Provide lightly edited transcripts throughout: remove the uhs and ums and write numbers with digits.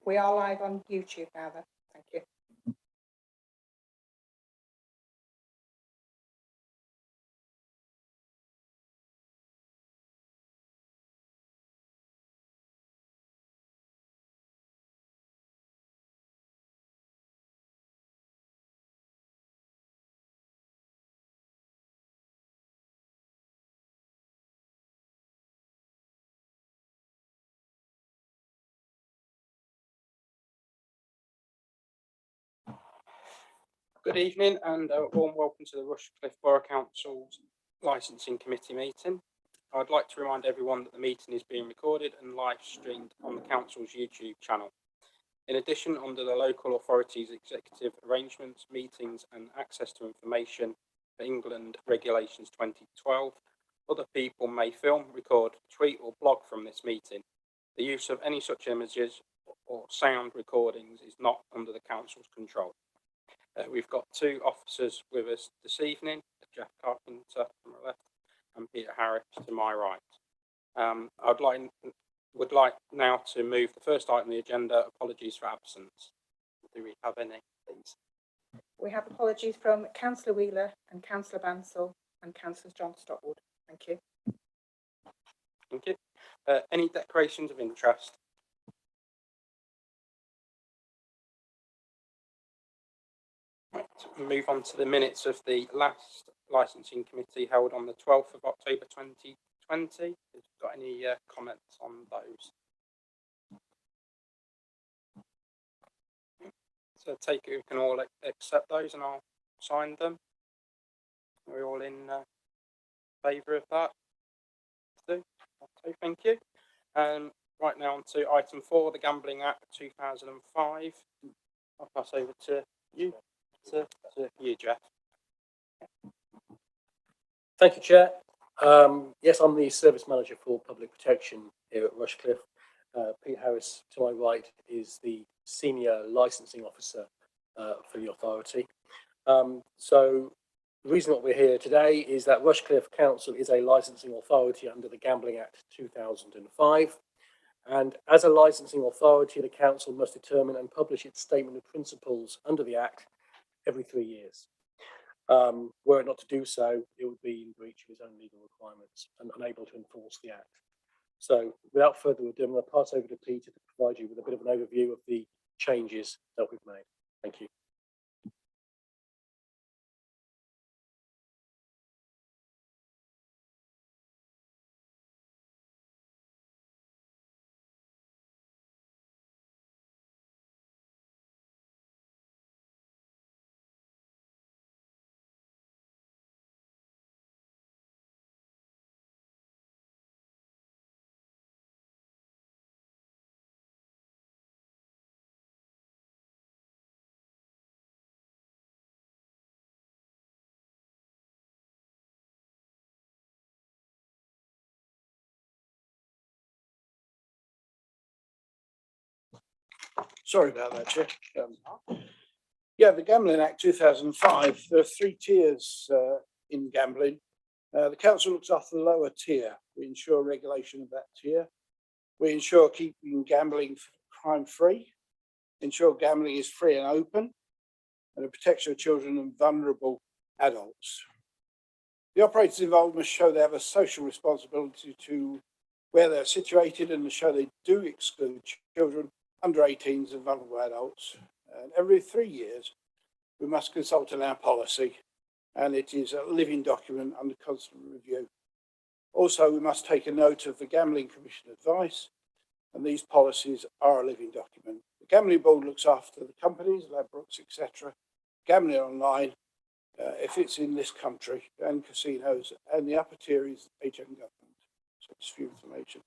We are live on YouTube now then. Thank you. Good evening and a warm welcome to the Rushcliffe Borough Council's Licensing Committee meeting. I'd like to remind everyone that the meeting is being recorded and live streamed on the Council's YouTube channel. In addition, under the Local Authorities Executive Arrangements, Meetings and Access to Information for England Regulations 2012, other people may film, record, tweet or blog from this meeting. The use of any such images or sound recordings is not under the Council's control. We've got two officers with us this evening, Jeff Carpenter to my left and Peter Harris to my right. Would like now to move the first item on the agenda, apologies for absence. Do we have any, please? We have apologies from Councillor Wheeler and Councillor Bansal and Councillor John Stockwood. Thank you. Thank you. Any declarations of interest? Right, we'll move on to the minutes of the last licensing committee held on the 12th of October 2020. Have you got any comments on those? So take it, we can all accept those and I'll sign them. Are we all in favour of that? Okay, thank you. Right now on to item 4, the Gambling Act 2005. I'll pass over to you. To you, Jeff. Thank you, Chair. Yes, I'm the Service Manager for Public Protection here at Rushcliffe. Pete Harris, to my right, is the Senior Licensing Officer for the authority. So the reason that we're here today is that Rushcliffe Council is a licensing authority under the Gambling Act 2005. And as a licensing authority, the council must determine and publish its statement of principles under the Act every 3 years. Were it not to do so, it would be in breach of its own legal requirements and unable to enforce the Act. So without further ado, I'm going to pass over to Peter to provide you with a bit of an overview of the changes that we've made. Thank you. Sorry about that, Chair. Yeah, the Gambling Act 2005, there are 3 tiers in gambling. The council looks after the lower tier. We ensure regulation of that tier. We ensure keeping gambling crime-free, ensure gambling is free and open, and the protection of children and vulnerable adults. The operators involved must show they have a social responsibility to where they're situated and show they do exclude children under 18s and vulnerable adults. And every 3 years, we must consult on our policy, and it is a living document under constant review. Also, we must take a note of the Gambling Commission advice, and these policies are a living document. The Gambling Board looks after the companies, Ladbrokes, etc., gambling online, if it's in this country, and casinos, and the upper tier is HM government. So just for information.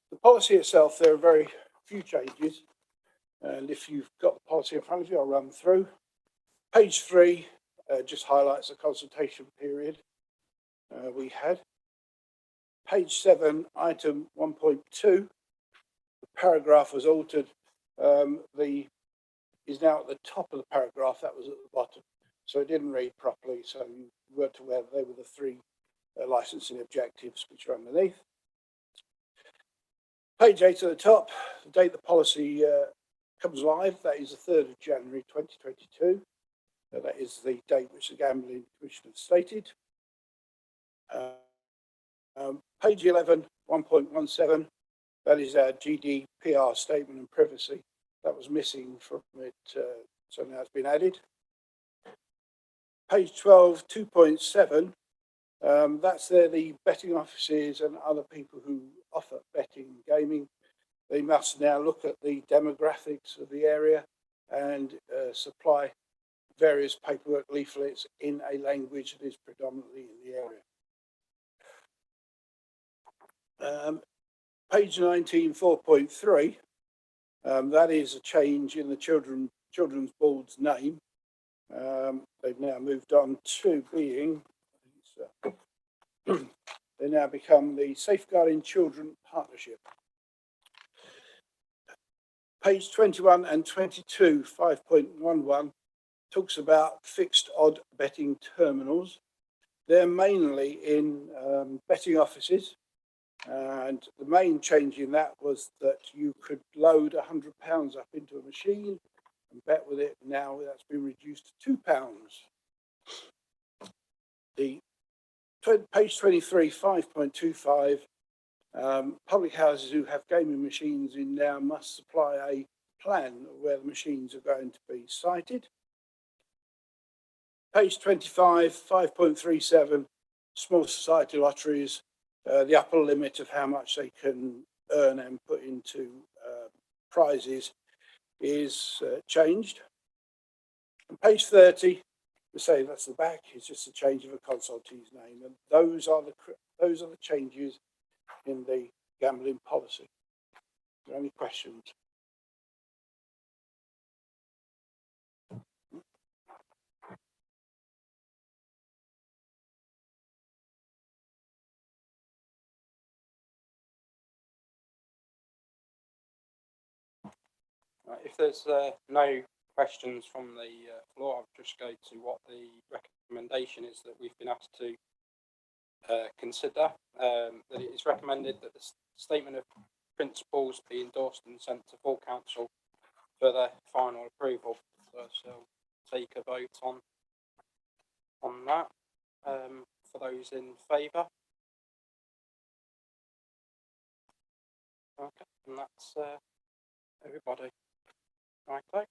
The policy itself, there are very few changes, and if you've got the policy in front of you, I'll run through. Page 3 just highlights the consultation period we had. Page 7, item 1.2, the paragraph was altered. Is now at the top of the paragraph, that was at the bottom, so it didn't read properly, so you weren't aware they were the 3 licensing objectives which are underneath. Page 8 at the top, the date the policy comes live, that is the 3rd of January 2022. That is the date which the Gambling Commission has stated. Page 11, 1.17, that is our GDPR statement and privacy. That was missing from it, so now it's been added. Page 12, 2.7, that's there the betting offices and other people who offer betting and gaming. They must now look at the demographics of the area and supply various paperwork leaflets in a language that is predominantly in the area. Page 19, 4.3, that is a change in the Children's Board's name. They've now moved on to being, they now become the Safeguarding Children Partnership. Page 21 and 22, 5.11, talks about fixed odd betting terminals. They're mainly in betting offices, and the main change in that was that you could load £100 up into a machine and bet with it. Now that's been reduced to £2. The page 23, 5.25, public houses who have gaming machines in now must supply a plan of where the machines are going to be sited. Page 25, 5.37, small society lotteries, the upper limit of how much they can earn and put into prizes is changed. And page 30, we say that's the back, it's just a change of a consultee's name, and those are the changes in the gambling policy. Are there any questions? If there's no questions from the floor, I'll just go to what the recommendation is that we've been asked to consider. That it is recommended that the statement of principles be endorsed and sent to full council for their final approval. So take a vote on that. For those in favour. Okay, and that's everybody. Okay.